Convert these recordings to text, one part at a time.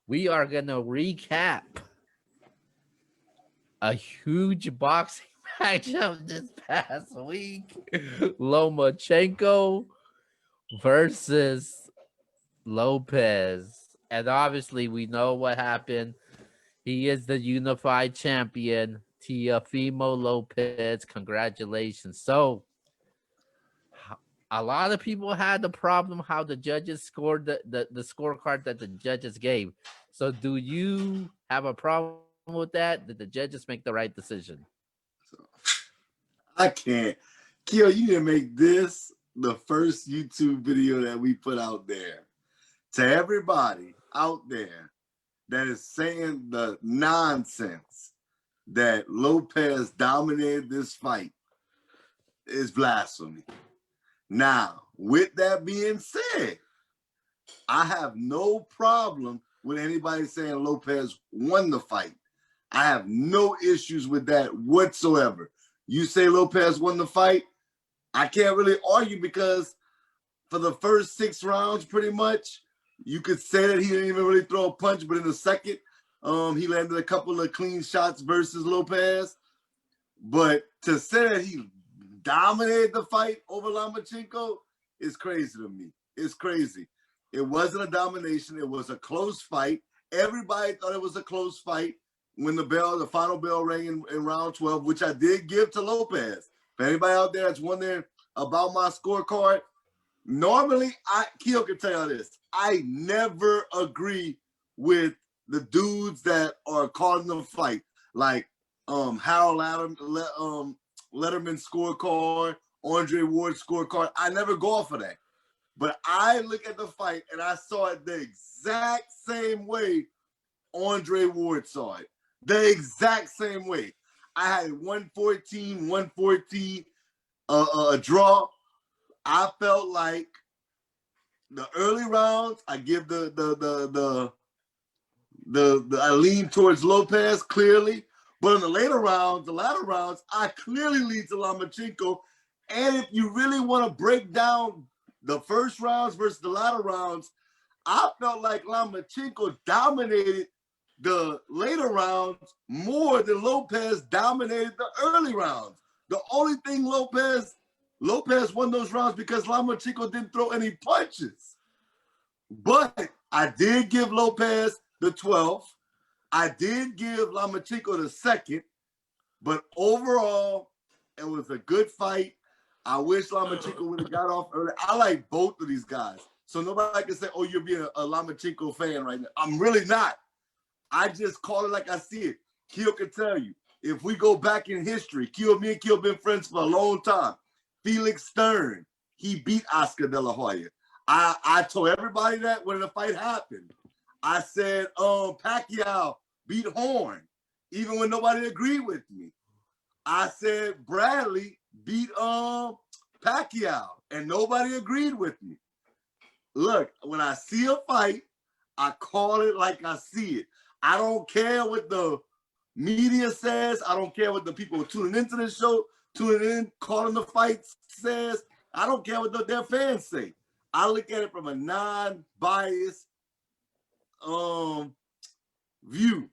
we are gonna recap a huge boxing matchup this past week. Lomachenko versus Lopez. And obviously we know what happened. He is the unified champion, Teofimo Lopez. Congratulations. So a lot of people had the problem how the judges scored the scorecard that the judges gave. So do you have a problem with that? Did the judges make the right decision? I can't. Kyo, you didn't make this the first YouTube video that we put out there. To everybody out there that is saying the nonsense that Lopez dominated this fight is blasphemy. Now, with that being said, I have no problem with anybody saying Lopez won the fight. I have no issues with that whatsoever. You say Lopez won the fight, I can't really argue because for the first 6 rounds, pretty much, you could say that he didn't even really throw a punch, but in the second, he landed a couple of clean shots versus Lopez. But to say that he dominated the fight over Lomachenko is crazy to me. It's crazy. It wasn't a domination. It was a close fight. Everybody thought it was a close fight when the final bell rang in round 12, which I did give to Lopez. For anybody out there that's wondering about my scorecard, normally, Keo can tell you this. I never agree with the dudes that are calling the fight, like Harold Letterman's scorecard, Andre Ward's scorecard. I never go off of that. But I look at the fight and I saw it the exact same way Andre Ward saw it. The exact same way. I had 114, a draw. I felt like the early rounds, I give I lean towards Lopez clearly, but in the latter rounds, I clearly lean to Lomachenko. And if you really want to break down the first rounds versus the latter rounds, I felt like Lomachenko dominated the later rounds more than Lopez dominated the early rounds. The only thing Lopez won those rounds because Lomachenko didn't throw any punches. But I did give Lopez the 12th. I did give Lomachenko the 2nd. But overall, it was a good fight. I wish Lomachenko would have got off early. I like both of these guys. So nobody can say, oh, you're being a Lomachenko fan right now. I'm really not. I just call it like I see it. Keo can tell you. If we go back in history, me and Keo been friends for a long time. Felix Stern, he beat Oscar De La Hoya. I told everybody that when the fight happened. I said Pacquiao beat Horn, even when nobody agreed with me. I said Bradley beat Pacquiao, and nobody agreed with me. Look, when I see a fight, I call it like I see it. I don't care what the media says. I don't care what the people tuning into the show, tuning in, calling the fights says. I don't care what their fans say. I look at it from a non-biased view.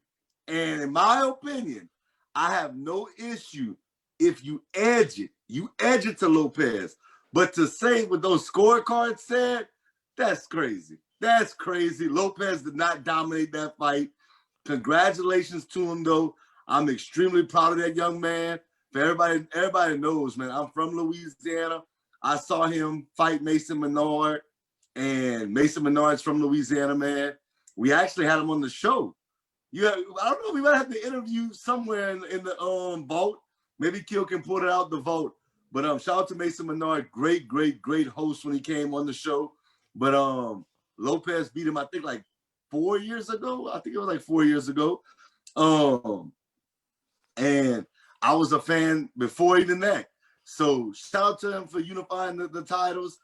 And in my opinion, I have no issue if you edge it. You edge it to Lopez. But to say what those scorecards said, that's crazy. That's crazy. Lopez did not dominate that fight. Congratulations to him, though. I'm extremely proud of that young man. For everybody knows, man, I'm from Louisiana. I saw him fight Mason Menard, and Mason Menard's from Louisiana, man. We actually had him on the show. I don't know. We might have to interview somewhere in the vault. Maybe Keo can put it out the vault. But shout out to Mason Menard. Great host when he came on the show. But Lopez beat him, I think, like 4 years ago. I think it was like 4 years ago. And I was a fan before even that. So shout out to him for unifying the titles.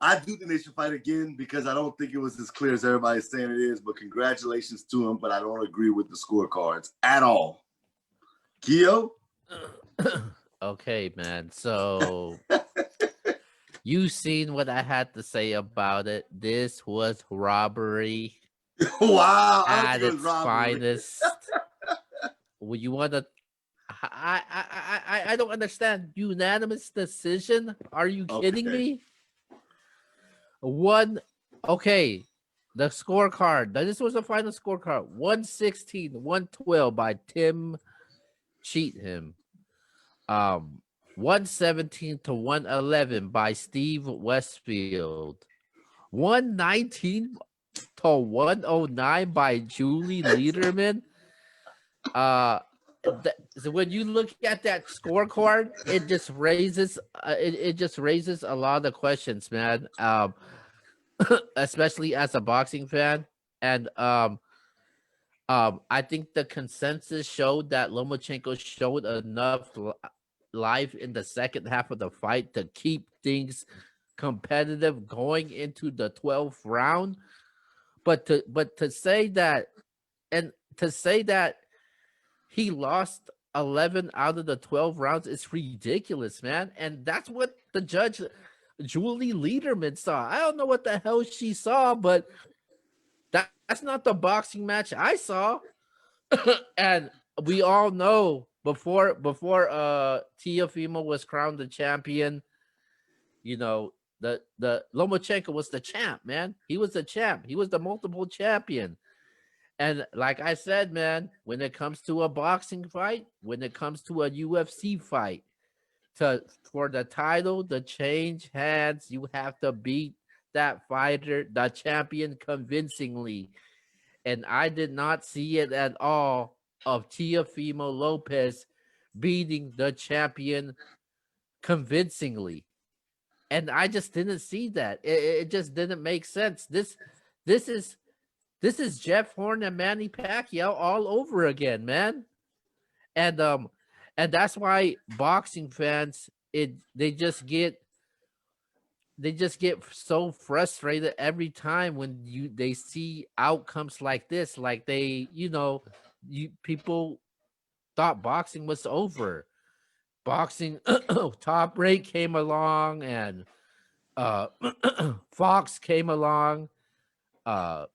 I do think they should fight again because I don't think it was as clear as everybody's saying it is. But congratulations to him. But I don't agree with the scorecards at all. Keo? Okay, man. So you seen what I had to say about it. This was robbery. Wow, I don't at think it was its robbery. finest. Well, you want to? I don't understand. Unanimous decision? Are you kidding Okay. me? One. Okay. The scorecard. This was the final scorecard. 116, 112 by Tim Cheatham. 117 to 111 by Steve Westfield. 119 to 109 by Julie Lederman. So when you look at that scorecard, it just raises a lot of questions, man. Especially as a boxing fan. And I think the consensus showed that Lomachenko showed enough life in the second half of the fight to keep things competitive going into the 12th round. But to say that and to say that he lost 11 out of the 12 rounds is ridiculous, man. And that's what the judge Julie Lederman saw. I don't know what the hell she saw, but that's not the boxing match I saw. And we all know before Teofimo was crowned the champion, you know, the Lomachenko was the champ, man. He was the champ. He was the multiple champion. And like I said, man, when it comes to a boxing fight, when it comes to a UFC fight, for the title to change hands, you have to beat that fighter, the champion, convincingly. And I did not see it at all of Teofimo Lopez beating the champion convincingly. And I just didn't see that. It just didn't make sense. This is this is Jeff Horn and Manny Pacquiao all over again, man. And and that's why boxing fans they just get so frustrated every time when they see outcomes like this. Like people thought boxing was over. Boxing Top Rank came along and uh Fox came along, uh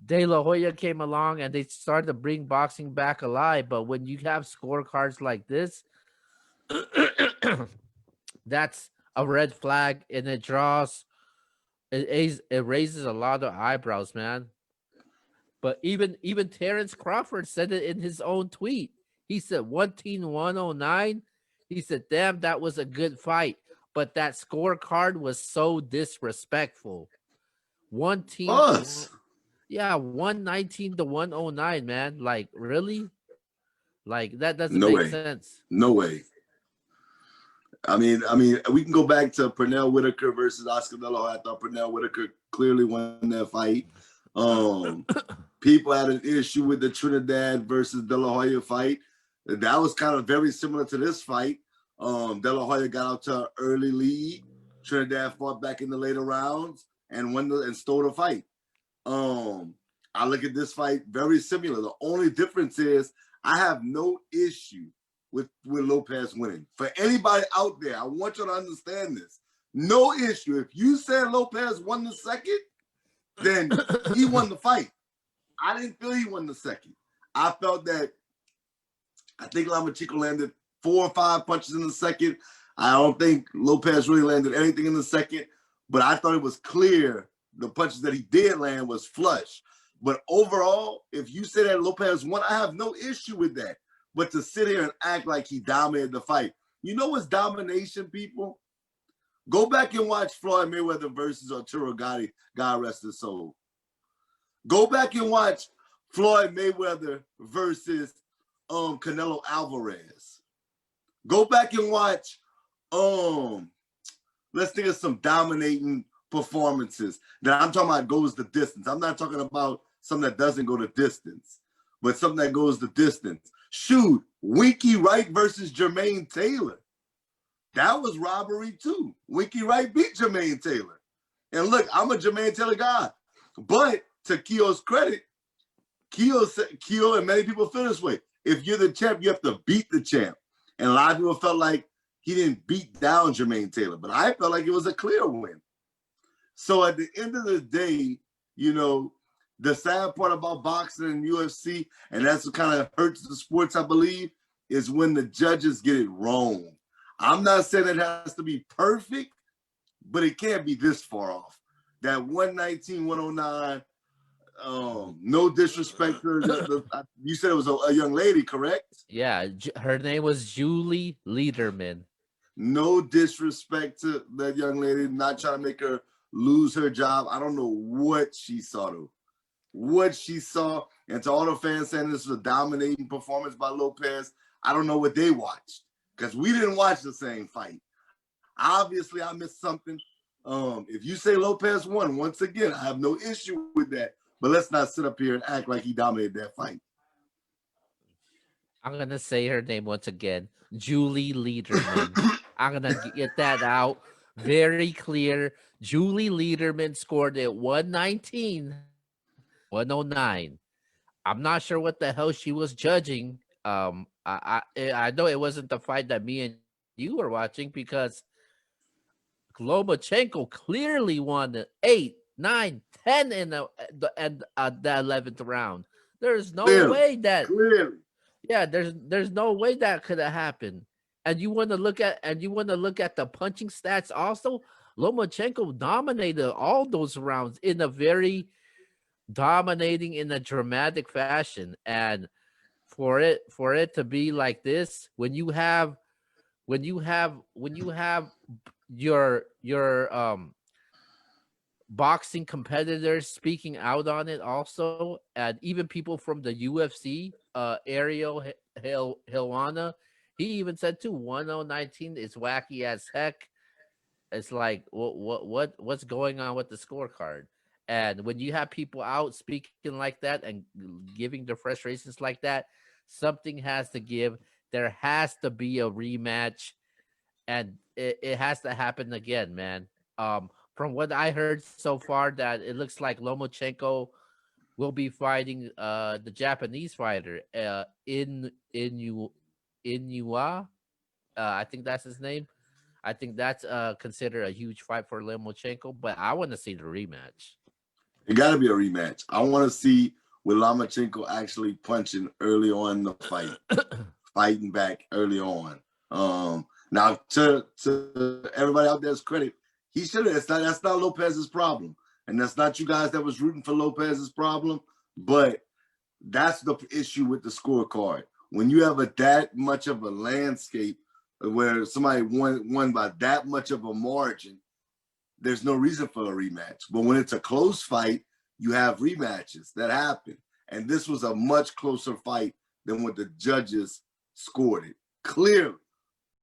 De La Hoya came along, and they started to bring boxing back alive. But when you have scorecards like this, that's a red flag, and it raises a lot of eyebrows, man. But even Terrence Crawford said it in his own tweet. He said 109. He said, "Damn, that was a good fight, but that scorecard was so disrespectful." One team, Us. yeah, 119 to 109, man. Like, really? Like, that doesn't No make way. sense. No way. I mean, we can go back to Pernell Whitaker versus Oscar De La Hoya. I thought Pernell Whitaker clearly won that fight. People had an issue with the Trinidad versus De La Hoya fight. That was kind of very similar to this fight. De La Hoya got out to an early lead. Trinidad fought back in the later rounds and stole the fight. I look at this fight very similar. The only difference is I have no issue with Lopez winning. For anybody out there, I want you to understand this. No issue. If you said Lopez won the second, then he won the fight. I didn't feel he won the second. I felt that I think Lomachenko landed 4 or 5 punches in the second. I don't think Lopez really landed anything in the second, but I thought it was clear the punches that he did land was flush. But overall, if you say that Lopez won, I have no issue with that. But to sit here and act like he dominated the fight, you know what's domination, people? Go back and watch Floyd Mayweather versus Arturo Gatti, God rest his soul. Go back and watch Floyd Mayweather versus Canelo Alvarez. Go back and watch, let's think of some dominating performances that I'm talking about goes the distance. I'm not talking about something that doesn't go the distance, but something that goes the distance. Shoot, Winky Wright versus Jermaine Taylor. That was robbery too. Winky Wright beat Jermaine Taylor. And look, I'm a Jermaine Taylor guy. But to Keo's credit, Keo and many people feel this way. If you're the champ, you have to beat the champ. And a lot of people felt like he didn't beat down Jermaine Taylor, but I felt like it was a clear win. So at the end of the day, you know, The sad part about boxing and UFC, and that's what kind of hurts the sports, I believe, is when the judges get it wrong. I'm not saying it has to be perfect, but it can't be this far off. That 119, 109, no disrespect to you said it was a young lady, correct? Yeah, her name was Julie Lederman. No disrespect to that young lady, not trying to make her lose her job. I don't know what she saw, though. What she saw, and to all the fans saying this was a dominating performance by Lopez, I don't know what they watched, because we didn't watch the same fight. Obviously, I missed something. If you say Lopez won, once again, I have no issue with that. But let's not sit up here and act like he dominated that fight. I'm gonna say her name once again, Julie Lederman. I'm gonna get that out very clear. Julie Lederman scored at 119, 109. I'm not sure what the hell she was judging. I know it wasn't the fight that me and you were watching, because Lomachenko clearly won the 8, 9, 10 in the 11th round. There's no way that Clearly. yeah, there's no way that could have happened. And you want to look at the punching stats also. Lomachenko dominated all those rounds in a very dominating, in a dramatic fashion. And for it to be like this, when you have your boxing competitors speaking out on it also, and even people from the UFC, Ariel Helwana, he even said too, 1019 is wacky as heck. It's like, what's going on with the scorecard? And when you have people out speaking like that and giving their frustrations like that, something has to give. There has to be a rematch, and it has to happen again, man. From what I heard so far, that it looks like Lomachenko will be fighting the Japanese fighter, Inua. I think that's his name. I think that's considered a huge fight for Lomachenko, but I want to see the rematch. It got to be a rematch. I want to see with Lomachenko actually punching early on in the fight, fighting back early on. Now, to everybody out there's credit, he should have. That's not Lopez's problem, and that's not you guys that was rooting for Lopez's problem. But that's the issue with the scorecard. When you have that much of a landscape where somebody won by that much of a margin, there's no reason for a rematch. But when it's a close fight, you have rematches that happen. And this was a much closer fight than what the judges scored it. Clearly.